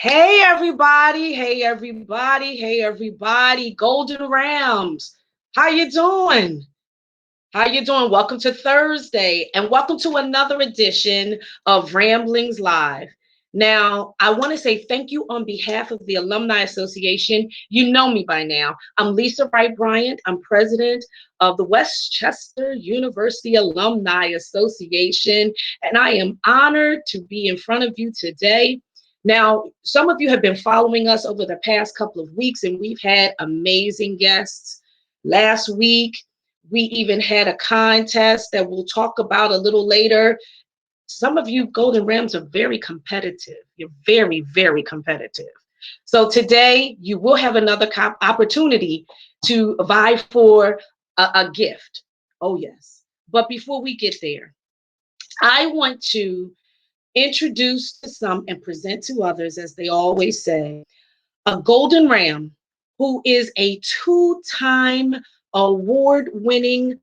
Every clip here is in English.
Hey everybody, hey everybody, hey everybody, Golden Rams. How you doing? How you doing? Welcome to Thursday and welcome to another edition of Ramblings Live. Now, I want to say thank you on behalf of the Alumni Association. You know me by now. I'm Lisa Wright Bryant. I'm president of the Westchester University Alumni Association, and I am honored to be in front of you today. Now, some of you have been following us over the past couple of weeks, and we've had amazing guests. Last week, we even had a contest that we'll talk about a little later. Some of you Golden Rams are very competitive. You're very, very competitive. So today you will have another opportunity to vie for a gift. Oh, yes. But before we get there, I want to introduce to some and present to others, as they always say, a Golden Ram who is a two-time award-winning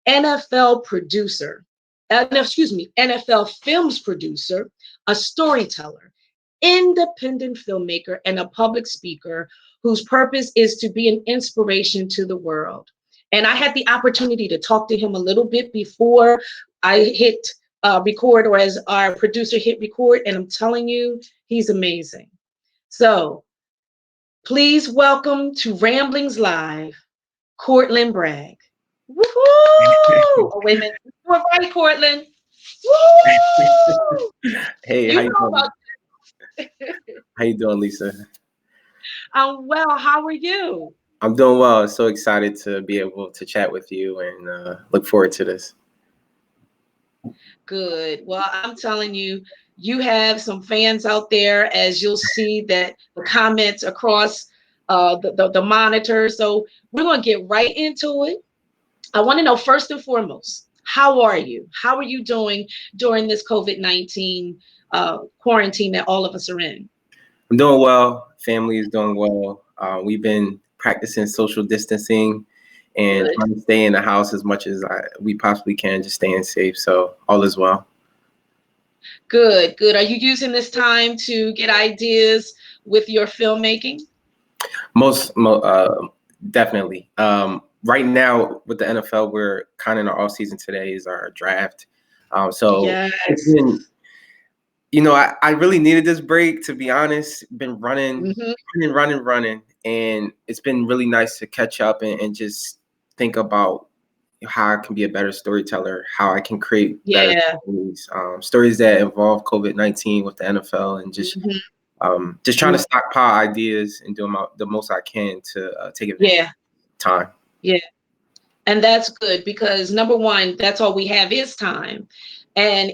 NFL producer, NFL films producer, a storyteller, independent filmmaker, and a public speaker whose purpose is to be an inspiration to the world. And I had the opportunity to talk to him a little bit before I hit record, or as our producer hit record, and I'm telling you, he's amazing. So please welcome to Ramblings Live, Courtland Bragg. Woohoo! Oh, wait a minute. You were right, Courtland. Woo! Hey, You know about how you doing, Lisa? I'm well. How are you? I'm doing well. So excited to be able to chat with you and look forward to this. Good. Well, I'm telling you, you have some fans out there, as you'll see that the comments across the monitor. So we're going to get right into it. I want to know first and foremost, how are you? How are you doing during this COVID-19 quarantine that all of us are in? I'm doing well. Family is doing well. We've been practicing social distancing and Good. trying to stay in the house as much as we possibly can, just staying safe. So all is well. Good, good. Are you using this time to get ideas with your filmmaking? Definitely. Right now with the NFL, we're kind of in our off season. Today is our draft. So Yes. it's been, I really needed this break, to be honest. Been running, running. And it's been really nice to catch up and just think about how I can be a better storyteller, how I can create better stories that involve COVID-19 with the NFL, and just trying to stockpile ideas and do the most I can to take advantage of time. Yeah. And that's good because number one, that's all we have is time. And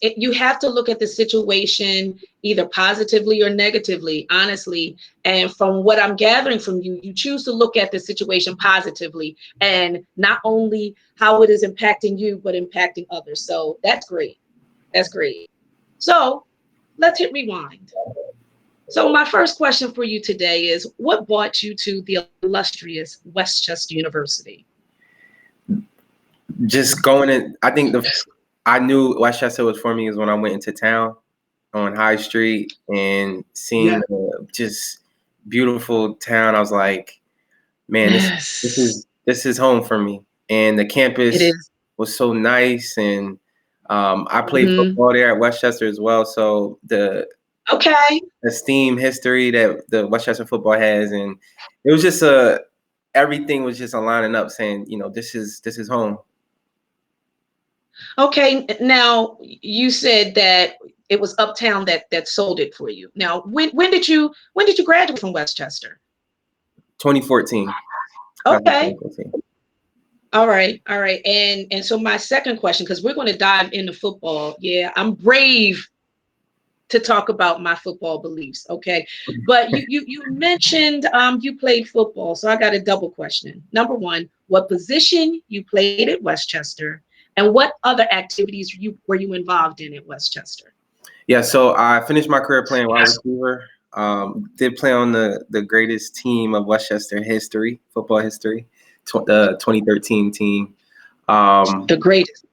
you have to look at the situation either positively or negatively, honestly. And from what I'm gathering from you, you choose to look at the situation positively and not only how it is impacting you, but impacting others. So that's great. That's great. So let's hit rewind. So my first question for you today is, what brought you to the illustrious Westchester University? Just going in, I think I knew Westchester was for me is when I went into town on High Street and seeing just beautiful town. I was like, man, this is home for me. And the campus was so nice, and I played football there at Westchester as well. So the esteemed history that the Westchester football has, and it was just everything was just aligning up, saying, this is home. Okay, now you said that it was Uptown that sold it for you. Now, when did you graduate from Westchester? 2014. Okay. All right. And so my second question, because we're going to dive into football. Yeah, I'm brave to talk about my football beliefs. Okay, but you mentioned you played football, so I got a double question. Number one, what position you played at Westchester? And what other activities were you involved in at Westchester? Yeah, so I finished my career playing wide receiver. Did play on the greatest team of Westchester history, football history, the 2013 team. The greatest.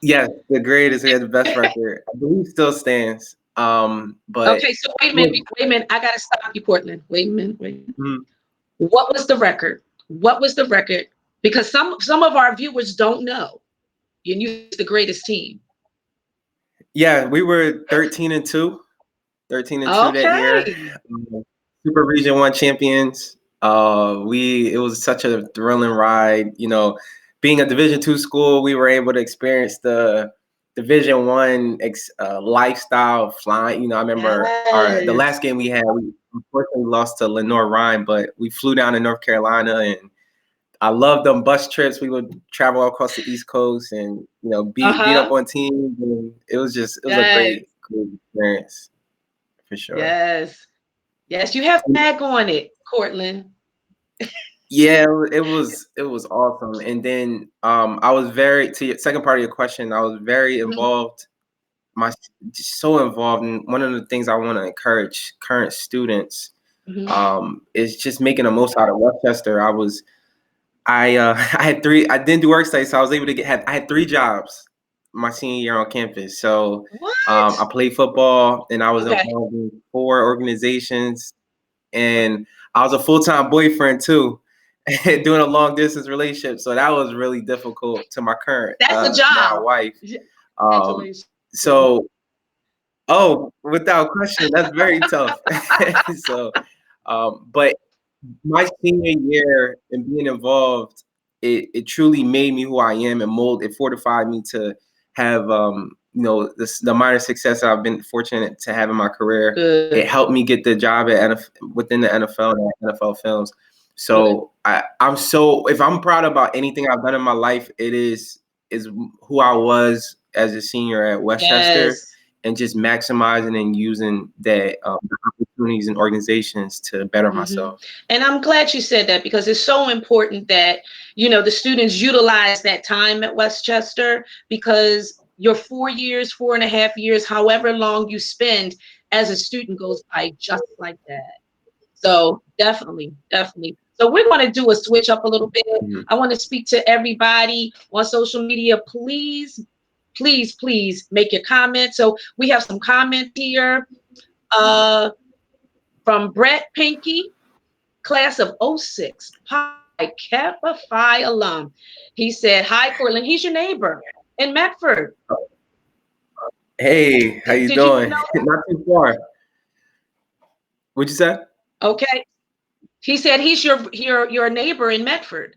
Yeah, the greatest. We had the best record. I believe still stands. But Okay, so wait a minute, wait a minute. I gotta stop you, Courtland. Wait a minute, wait a minute. mhm. What was the record? What was the record? Because some of our viewers don't know. You knew the greatest team. Yeah, we were 13-2. 13-2 that year. Okay. Um, Super Region One champions. It was such a thrilling ride. Being a Division II school, we were able to experience the Division I lifestyle of flying. I remember the Yes. last game we had. We unfortunately lost to Lenore Ryan, but we flew down to North Carolina, and I loved them bus trips. We would travel across the East Coast and beat up Uh-huh. on teams, and it was a Yes. great cool experience for sure. Yes. Yes. You have bag on it, Courtland. Yeah, it was awesome. And then I was very to your second part of your question, I was very Mhm, involved, my just so involved. And one of the things I want to encourage current students mhm. is just making the most out of Westchester. I didn't do work study, so I was able to I had 3 jobs my senior year on campus. So What? I played football and I was Okay. involved in 4 organizations, and I was a full-time boyfriend too, doing a long distance relationship. So that was really difficult to my current That's a now job. wife. Yeah, Um, congratulations. so without question, that's very tough. So, but my senior year and being involved, it truly made me who I am and it fortified me to have the minor success that I've been fortunate to have in my career. It Good. helped me get the job at within the NFL and NFL Films. Good. So if I'm proud about anything I've done in my life, it is who I was as a senior at Westchester, Yes. and just maximizing and using that opportunities and organizations to better Hmm. myself. And I'm glad you said that because it's so important that, the students utilize that time at Westchester because your 4 years, 4.5 years, however long you spend as a student goes by just like that. So definitely, definitely. So we're going to do a switch up a little bit. Mhm. I want to speak to everybody on social media. Please, please, please make your comments. So we have some comments here uh, from Brett Pinky, class of '06, Pi Kappa Phi alum. He said, "Hi, Cortland. He's your neighbor in Medford. Hey, how you Did you doing? know Not too far. What'd you say? that? Okay." He said he's your neighbor in Medford.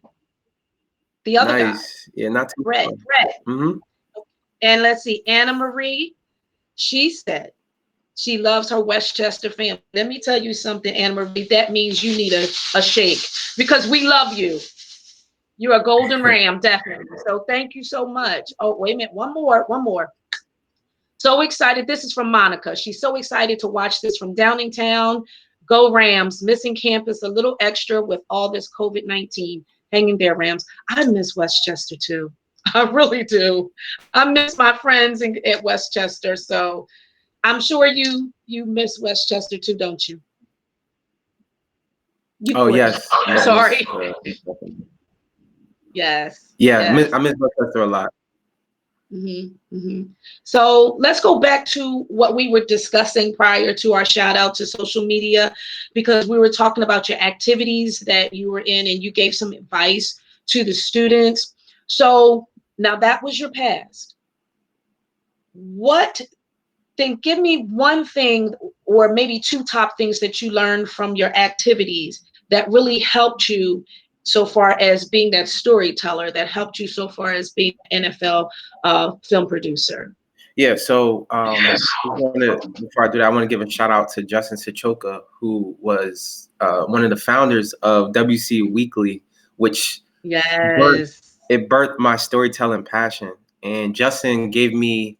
The other guy, Nice. Yeah, not too Brett. far. Brett. Hmm. And let's see, Anna Marie, she said she loves her Westchester family. Let me tell you something, Anna Marie, that means you need a shake because we love you. You're a golden ram, definitely. So thank you so much. Oh, wait a minute. One more, one more. So excited. This is from Monica. She's so excited to watch this from Downingtown. Go Rams, missing campus a little extra with all this COVID-19. Hanging there, Rams. I miss Westchester too. I really do. I miss my friends at Westchester. So I'm sure you miss Westchester too, don't you? You Oh Courtland. yes, I'm sorry. Yes, yeah. yes. I miss Rochester a lot. Hmm. Hmm. So let's go back to what we were discussing prior to our shout out to social media, because we were talking about your activities that you were in and you gave some advice to the students. So now that was your past. What Then give me one thing or maybe two top things that you learned from your activities that really helped you so far as being that storyteller, that helped you so far as being an NFL film producer. Yeah. So before I do that, I want to give a shout out to Justin Sichoka, who was one of the founders of WC Weekly, which birthed, Yes. it birthed my storytelling passion. And Justin gave me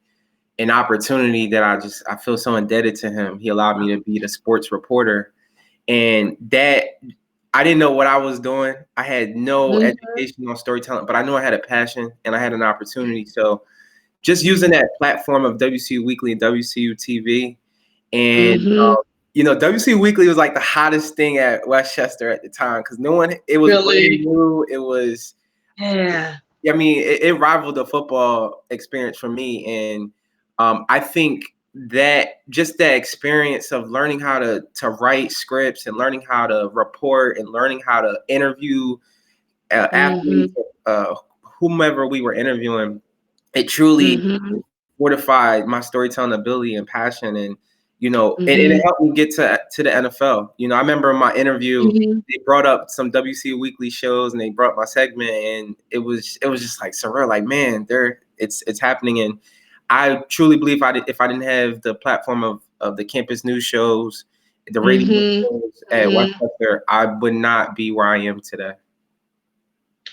an opportunity that I feel so indebted to him. He allowed me to be the sports reporter, and that I didn't know what I was doing. I had no Mhm. education on storytelling, but I knew I had a passion and I had an opportunity. So just using that platform of WCU Weekly and WCU TV, and Mhm. WCU Weekly was like the hottest thing at Westchester at the time because no one. It was brand Really? new. It was. Yeah. I mean, it rivaled the football experience for me, and I think that experience of learning how to write scripts and learning how to report and learning how to interview athletes, whomever we were interviewing, it truly fortified my storytelling ability and passion. And and it helped me get to the NFL. I remember in my interview, they brought up some WC Weekly shows and they brought up my segment, and it was just like surreal. Like, man, it's happening. And I truly believe if I didn't have the platform of the campus news shows, the radio shows at Westchester, I would not be where I am today.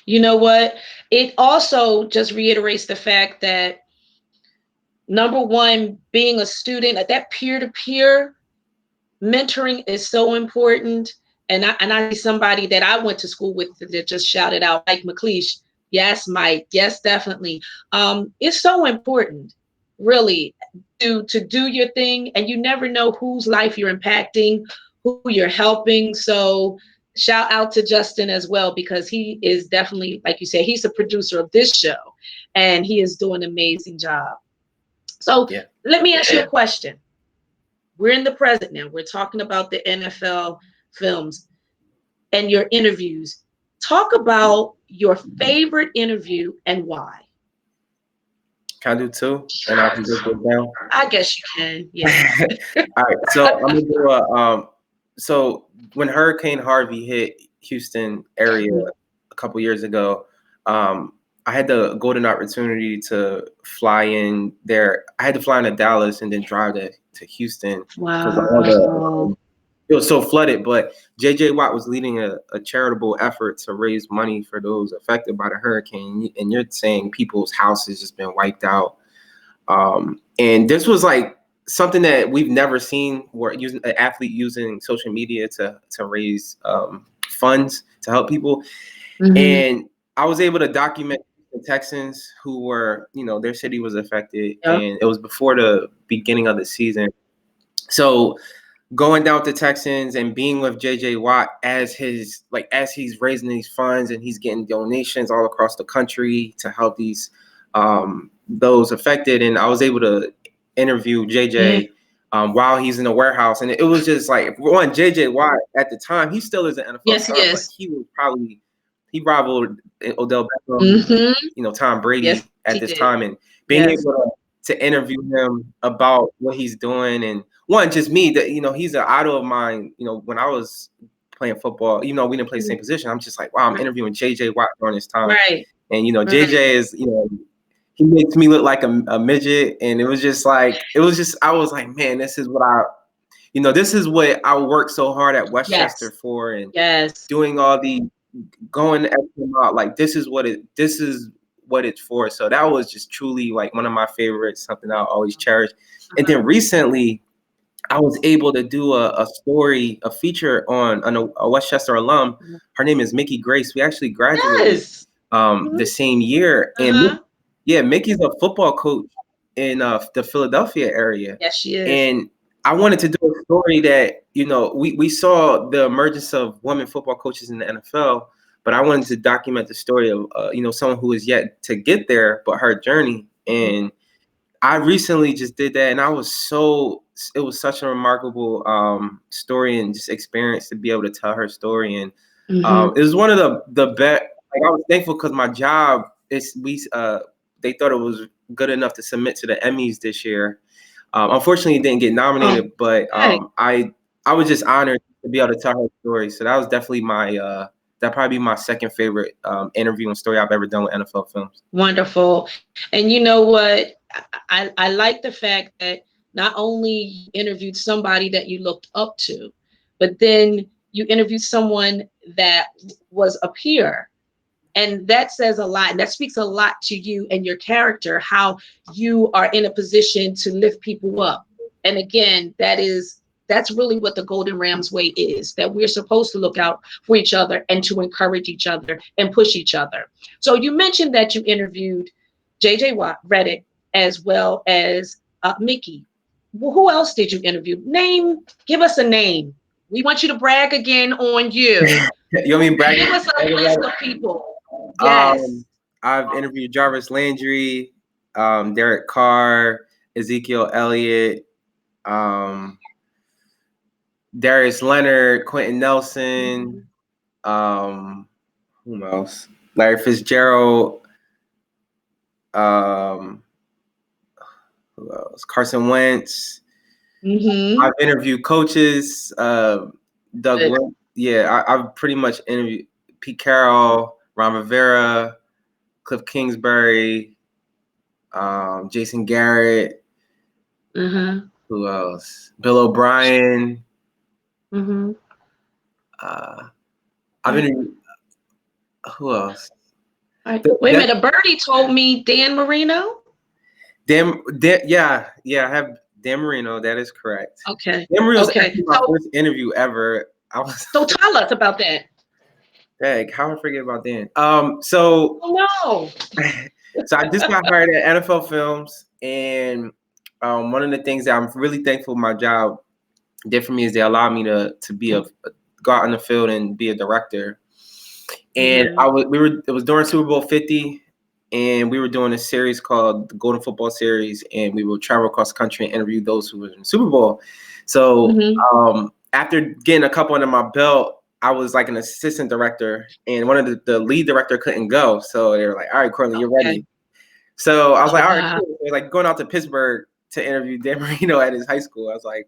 You know what? It also just reiterates the fact that, number one, being a student, that peer-to-peer mentoring is so important. And I see somebody that I went to school with that just shouted out, Mike McLeish. Yes, Mike. Yes, definitely. It's so important, really, to do your thing, and you never know whose life you're impacting, who you're helping. So shout out to Justin as well, because he is definitely, like you said, he's the producer of this show, and he is doing an amazing job. So let me ask you a question. We're in the present now. We're talking about the NFL films and your interviews. Talk about your favorite interview and why. Can I do two? And I can just go down. I guess you can. Yeah. All right. So I'm gonna do so when Hurricane Harvey hit Houston area a couple years ago, I had the golden opportunity to fly in there. I had to fly into Dallas and then drive to Houston. Wow. It was so flooded, but J.J. Watt was leading a charitable effort to raise money for those affected by the hurricane. And you're saying people's houses just been wiped out. And this was like something that we've never seen, where using an athlete using social media to raise funds to help people. And I was able to document the Texans who were, their city was affected, and it was before the beginning of the season. So going down with the Texans and being with JJ Watt as he's raising these funds and he's getting donations all across the country to help these those affected. And I was able to interview JJ while he's in the warehouse. And it was just like, one, JJ Watt at the time, he still is an NFL star, but he rivaled Odell Beckham, Tom Brady at this time. And being able to interview him about what he's doing, and one, just me, that he's an idol of mine. When I was playing football, we didn't play the same position. I'm just like, wow, I'm interviewing JJ Watt during this time. And JJ is, he makes me look like a midget. And I was like, man, this is what I worked so hard at Westchester for, and doing all the going extra mile. Like, this is what it's for. So that was just truly like one of my favorites, something I'll always cherish. And then recently, I was able to do a feature on a Westchester alum. Her name is Mickey Grace. We actually graduated the same year. And Mickey's a football coach in the Philadelphia area. Yes, she is. And I wanted to do a story that, we saw the emergence of women football coaches in the NFL, but I wanted to document the story of, someone who is yet to get there, but her journey. And I recently just did that, and it was such a remarkable story and just experience to be able to tell her story. And it was one of the best. Like, I was thankful because my job they thought it was good enough to submit to the Emmys this year. Unfortunately, it didn't get nominated, but I was just honored to be able to tell her story. So that was definitely that'd probably be my second favorite interview and story I've ever done with NFL Films. Wonderful. And you know what? I like the fact that not only you interviewed somebody that you looked up to, but then you interviewed someone that was a peer. And that says a lot. And that speaks a lot to you and your character, how you are in a position to lift people up. And again, that's really what the Golden Rams way is, that we're supposed to look out for each other and to encourage each other and push each other. So you mentioned that you interviewed JJ Watt, Reddick, as well as Mickey. Well, who else did you interview? Give us a name. We want you to brag again on you. You want me to brag? Give us a list of people. Yes. I've interviewed Jarvis Landry, Derek Carr, Ezekiel Elliott, um, Darius Leonard, Quentin Nelson, um, who else? Larry Fitzgerald, um, who else? Carson Wentz. Mm-hmm. I've interviewed coaches, Doug. Good. Yeah, I've pretty much interviewed Pete Carroll, Ron Rivera, Cliff Kingsbury, Jason Garrett. Mm-hmm. Who else? Bill O'Brien. Mm-hmm. Uh, I've interviewed who else? All right. Wait a That minute. A birdie told me Dan Marino. yeah, I have Dan Marino. That is correct. Okay. Dan Marino's Okay. actually my first interview ever. I was So tell us about that. dang, how I forget about Dan. So Oh no. so I just got hired at NFL Films, and one of the things that I'm really thankful my job did for me is they allowed me to be a go out in the field and be a director. And Mm-hmm. it was during Super Bowl 50, and we were doing a series called the Golden Football Series, and we would travel across the country and interview those who were in the Super Bowl. So Mm-hmm. after getting a couple under my belt, I was like an assistant director, and one of the lead director couldn't go, so they were like, "All right, Courtland, you're Okay. ready." So I was Oh like, "All right, wow. cool." They're like going out to Pittsburgh to interview Dan Marino at his high school. I was like,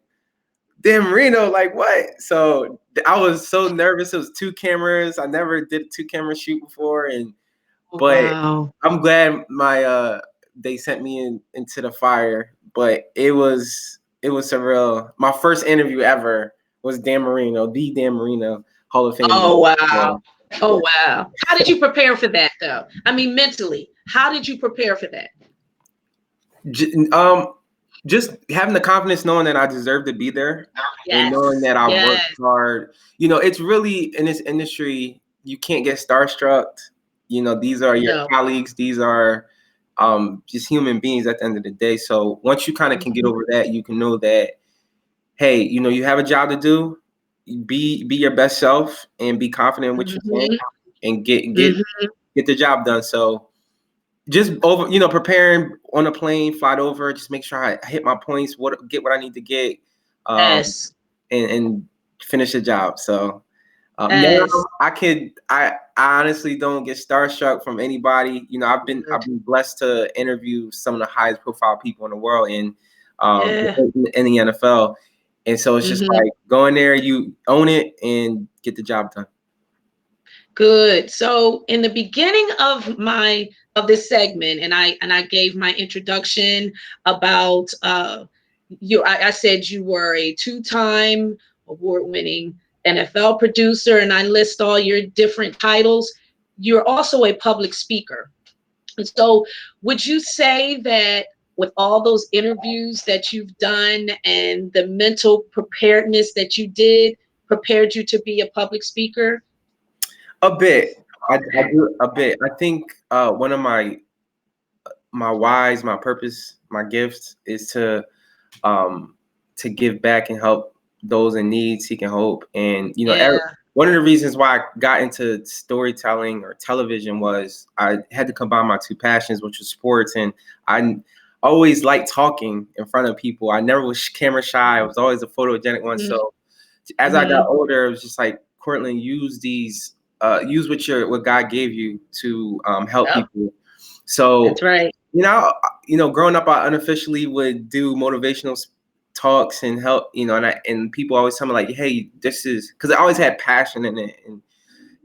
Dan Marino, like what? So I was so nervous. It was two cameras. I never did a two-camera shoot before, Oh, but wow. I'm glad they sent me into the fire. But it was surreal. My first interview ever was Dan Marino, the Dan Marino, Hall of Fame. Oh wow. Yeah. Oh wow. How did you prepare for that though? I mean, mentally, how did you prepare for that? J- um, just having the confidence knowing that I deserve to be there and knowing Yes. that I worked Yes. hard. It's really in this industry, you can't get starstruck. These are your No. colleagues, these are just human beings at the end of the day. So once you kind of can get Mm-hmm. over that, you can know that, hey, you have a job to do. Be your best self and be confident in what you're saying Mm-hmm. and get Mm-hmm. get the job done. So just over, preparing on a plane, flight over, just make sure I hit my points, get what I need to get, um, Yes. and finish the job. So now Yes. I honestly don't get starstruck from anybody. I've Good. been blessed to interview some of the highest profile people in the world Yeah. in the NFL, and so it's just Mm-hmm. like go in there, you own it, and get the job done. Good. So in the beginning of this segment, and I gave my introduction about you. I said you were a two-time award-winning NFL producer, and I list all your different titles. You're also a public speaker. So would you say that with all those interviews that you've done and the mental preparedness that you did prepared you to be a public speaker? A bit. I do a bit. I think one of my whys, my purpose, my gifts is to give back and help those in need, seeking hope. And Yeah. one of the reasons why I got into storytelling or television was I had to combine my two passions, which was sports, and I always liked talking in front of people. I never was camera shy. I was always a photogenic one. Mhm, So as I got mhm. older, it was just like, Courtland, use what God gave you to help Yep, people. So that's right. growing up, I unofficially would do motivational talks and help, and people always tell me like, hey, this is because I always had passion in it, and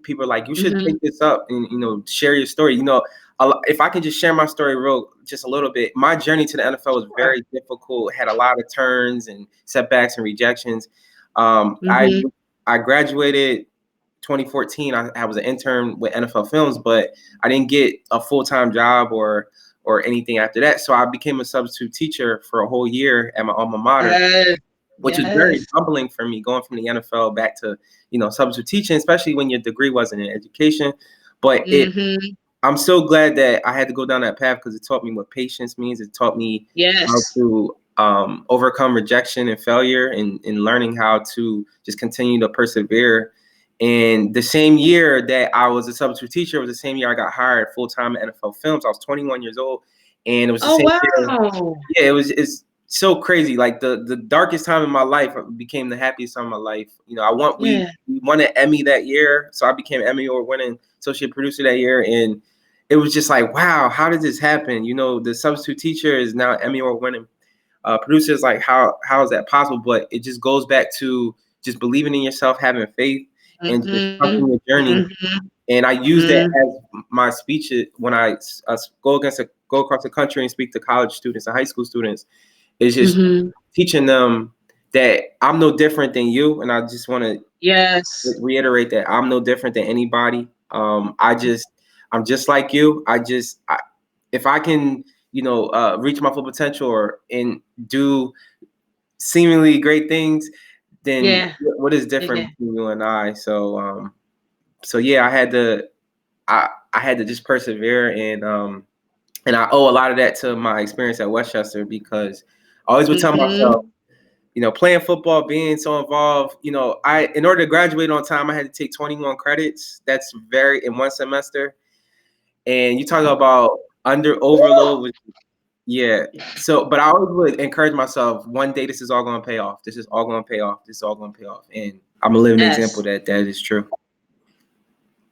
people are like, you should Mhm. take this up and share your story. If I can just share my story just a little bit, my journey to the NFL was Sure. very difficult. Had a lot of turns and setbacks and rejections. Um, I Mhm. I graduated 2014. I was an intern with NFL Films, but I didn't get a full-time job or anything after that. So I became a substitute teacher for a whole year at my alma mater, Yes, which was very yes. humbling for me, going from the NFL back to substitute teaching, especially when your degree wasn't in education. But Mhm. I'm so glad that I had to go down that path because it taught me what patience means. It taught me how Yes. to overcome rejection and failure, and learning how to just continue to persevere. And the same year that I was a substitute teacher was the same year I got hired full time at NFL Films. I was 21 years old, and it was the Oh, same year. wow. Yeah, it's so crazy. Like the darkest time in my life became the happiest time of my life. You know, we Yeah. won an Emmy that year, so I became Emmy award winning associate producer that year, and it was just like, wow, how did this happen? You know, the substitute teacher is now Emmy award winning producer. Is like, how is that possible? But it just goes back to just believing in yourself, having faith, and just trusting Mm-hmm. your journey. Mm-hmm. And I use that Mm-hmm. as my speech when I go across the country and speak to college students and high school students. It's just Mm-hmm. teaching them that I'm no different than you, and I just want to Yes. reiterate that I'm no different than anybody. I'm just like you. If I can, reach my full potential and do seemingly great things, then Yeah. what is Yeah. different between you and I? So yeah, I had to just persevere, and I owe a lot of that to my experience at Westchester, because I always would tell myself, Mm-hmm. playing football, being so involved, in order to graduate on time, I had to take 21 credits. That's very in one semester. And you talk about under overload with, yeah. So, but I always would encourage myself, one day this is all going to pay off. This is all going to pay off. This is all going to pay off. And I'm a living example Yes. that is true.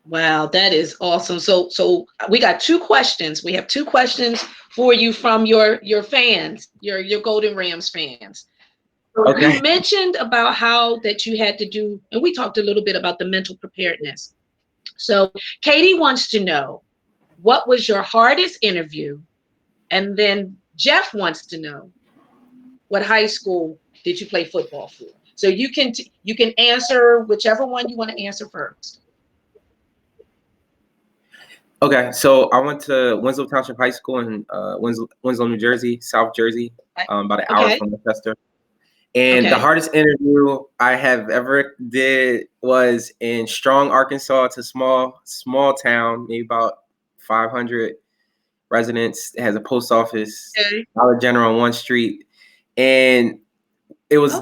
Wow, that is awesome. So we got two questions. We have two questions for you from your fans, your Golden Rams fans. So you Okay. mentioned about how that you had to do, and we talked a little bit about the mental preparedness. So Katie wants to know, what was your hardest interview? And then Jeff wants to know, what high school did you play football for? So you can answer whichever one you want to answer first. Okay, so I went to Winslow Township High School in Winslow, New Jersey, South Jersey, about an hour Okay. from Manchester. And the Okay. hardest interview I have ever did was in Strong, Arkansas. It's a small town, maybe about 500 residents. It has a post office, Okay. Dollar General on one street, and Okay. it was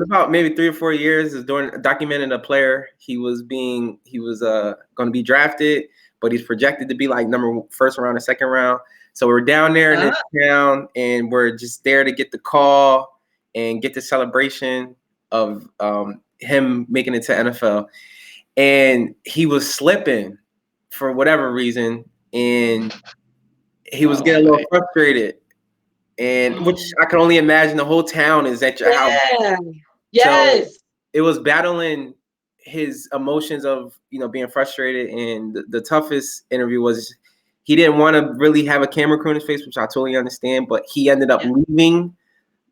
about maybe 3 or 4 years. It was during documenting a player. He was going to be drafted, but he's projected to be like first round or second round. So we're down there in this Ah, town, and we're just there to get the call and get the celebration of him making it to NFL. And he was slipping for whatever reason, and he was oh getting a little my. frustrated. And which I can only imagine the whole town is at your house. Yeah. So Yes. it was battling his emotions of, being frustrated. And the toughest interview was he didn't want to really have a camera crew in his face, which I totally understand, but he ended up Yeah. leaving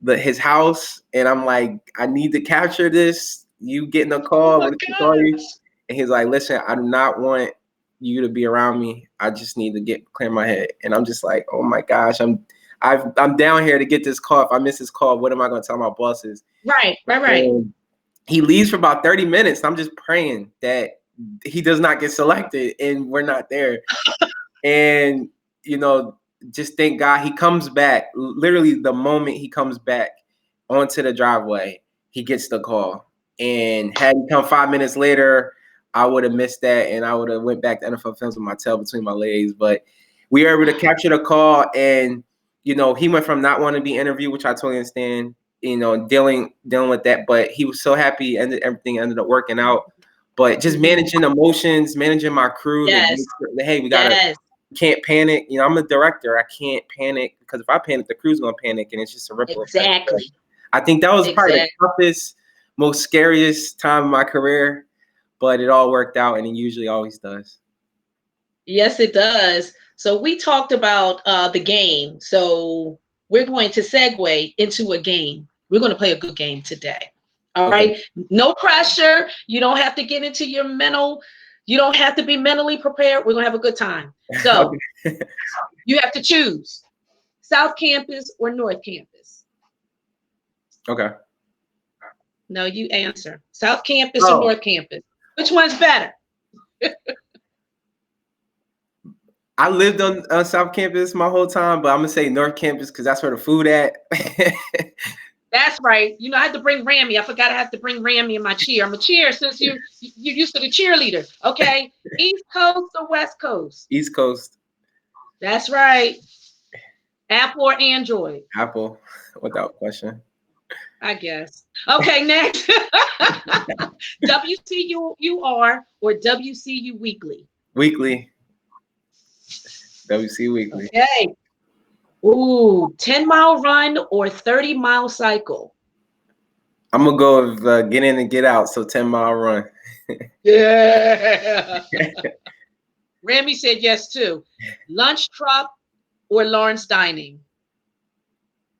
his house. And I'm like, I need to capture this. You getting a Oh call, my what he call you? gosh. And he's like, listen, I do not want you to be around me. I just need to clear my head. And I'm just like, oh my gosh, I'm down here to get this call. If I miss this call, what am I going to tell my bosses? Right. Right. Right. And he leaves for about 30 minutes. I'm just praying that he does not get selected and we're not there. And, just thank God he comes back. Literally, the moment he comes back onto the driveway, he gets the call. And had he come 5 minutes later, I would have missed that, and I would have went back to NFL Films with my tail between my legs. But we were able to capture the call, and he went from not wanting to be interviewed, which I totally understand, dealing with that. But he was so happy, and everything ended up working out. But just Mhm. managing emotions, managing my crew to Yes. make sure that, hey, we gotta Yes. can't panic. I'm a director. I can't panic, because if I panic, the crew's gonna panic, and it's just a ripple effect. So Exactly. I think that was probably the Exactly. toughest, most scariest time of my career, but it all worked out, and it usually always does. Yes, it does. So we talked about the game. So we're going to segue into a game. We're going to play a good game today. All Okay. right. No pressure. You don't have to get into your mental. You don't have to be mentally prepared. We're going to have a good time. So Okay. you have to choose South Campus or North Campus. Okay. No, you answer. South Campus or Oh, North Campus. Which one's better? I lived on South Campus my whole time, but I'm gonna say North Campus because that's where the food at. That's right. You know, I had to bring Rammy. I forgot I had to bring Rammy in my cheer. I'm a cheer since you're used to the cheerleader. Okay. East Coast or West Coast? East Coast. That's right. Apple or Android? Apple, without question. I guess. Okay, next. WCUR or WCU Weekly? Weekly. WC Weekly. Okay. Ooh, 10-mile run or 30-mile cycle? I'm gonna go with get in and get out. So 10-mile run. Yeah. Remy said yes too. Lunch truck or Lawrence Dining?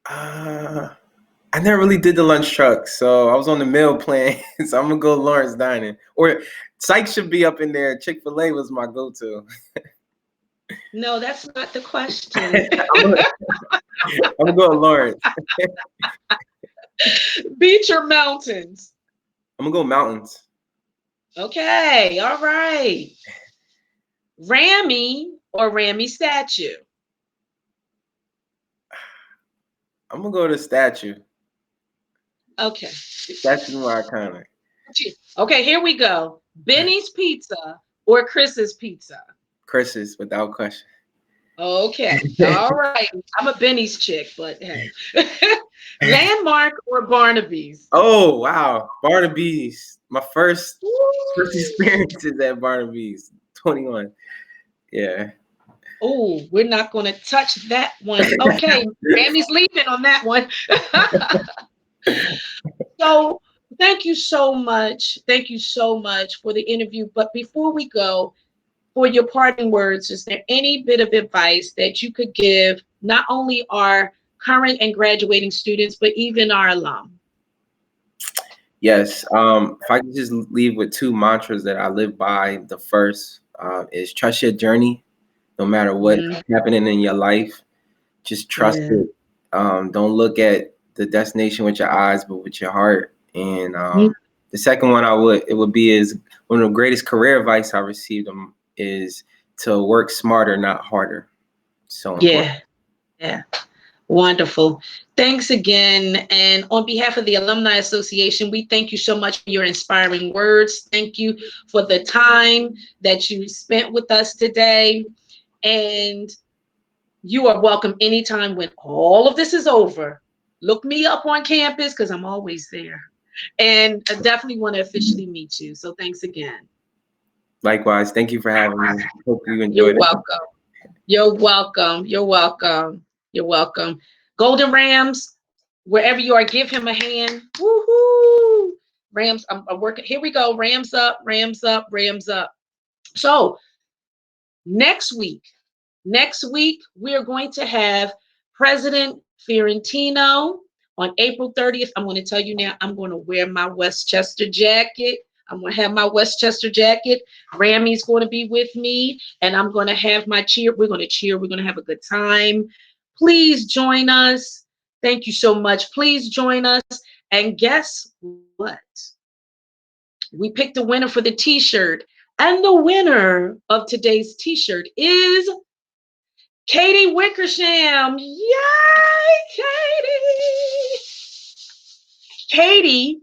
Uh, I never really did the lunch truck, so I was on the meal plan. So I'm gonna go Lawrence Dining. Or Sykes should be up in there. Chick-fil-A was my go-to. No, that's not the question. I'm gonna go Lawrence. Beach or mountains? I'm gonna go mountains. Okay, all right. Rammy or Rammy statue? I'm gonna go to statue. Okay. Statue more iconic. Okay, here we go. Benny's Pizza or Chris's Pizza? Chris's without question. Okay, all right. I'm a Benny's chick, but hey. Landmark or Barnaby's? Oh wow, Barnaby's. My first Woo! experiences at Barnaby's. 21. Yeah. Oh, we're not going to touch that one. Okay, Grammy's leaving on that one. So, thank you so much. Thank you so much for the interview. But before we go, for your parting words, is there any bit of advice that you could give not only our current and graduating students, but even our alum? Yes. If I could just leave with two mantras that I live by, the first is trust your journey, no matter what's Mhm. happening in your life. Just trust Yeah. it. Don't look at the destination with your eyes, but with your heart. And Mhm. the second one it would be is one of the greatest career advice I received is to work smarter, not harder. So important. Yeah. Yeah. Wonderful. Thanks again. And on behalf of the Alumni Association, we thank you so much for your inspiring words. Thank you for the time that you spent with us today. And you are welcome anytime when all of this is over. Look me up on campus because I'm always there. And I definitely want to officially meet you. So thanks again. Likewise, thank you for having me. Hope you You're enjoyed it. welcome. You're welcome. You're welcome. You're welcome. Golden Rams, wherever you are, give him a hand. Woohoo! Rams, I'm working. Here we go. Rams up, Rams up, Rams up. So next week, we are going to have President Fiorentino on April 30th. I'm going to tell you now, I'm going to wear my Westchester jacket. I'm going to have my Westchester jacket. Rammy's going to be with me, and I'm going to have my cheer. We're going to cheer. We're going to have a good time. Please join us. Thank you so much. Please join us. And guess what? We picked a winner for the t-shirt. And the winner of today's t-shirt is Katie Wickersham. Yay, Katie! Katie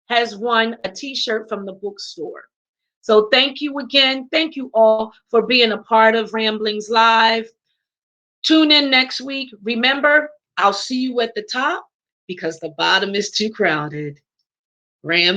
has won a t-shirt from the bookstore. So thank you again. Thank you all for being a part of Ramblings Live. Tune in next week. Remember, I'll see you at the top because the bottom is too crowded. Ram